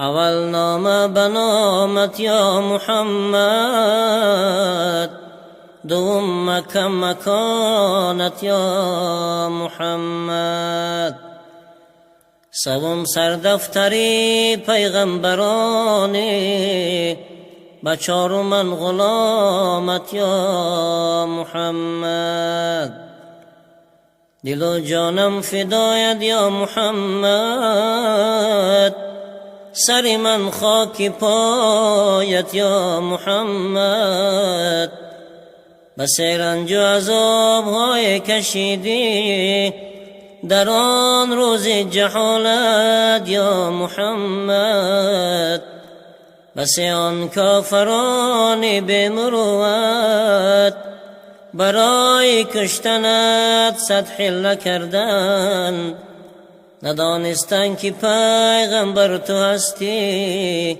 اول نامه به نامت یا محمد، دوم مکه مکانت یا محمد، سوم سردفتری پیغمبرانی، به چهارم غلامت یا محمد. دل و جانم فدایت یا محمد، سر من خاک پایت یا محمد. بس رنج و عذاب‌های کشیدی در آن روز جهالت یا محمد. بس آن کافران بمروت برای کشتنت صد حیله کردند، ندانستند که پیغمبر تو هستی،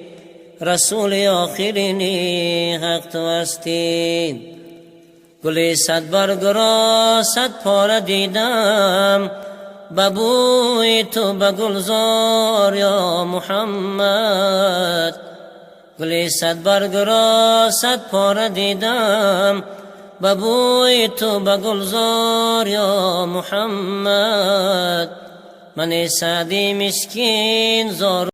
رسول آخرین حق تو هستی. گل صد برگ را صد پاره دیدم، به بوی تو به گلزار یا محمد. گل صد برگ را صد پاره دیدم، به بوی تو به گلزار یا محمد. من سعدی مسکین زار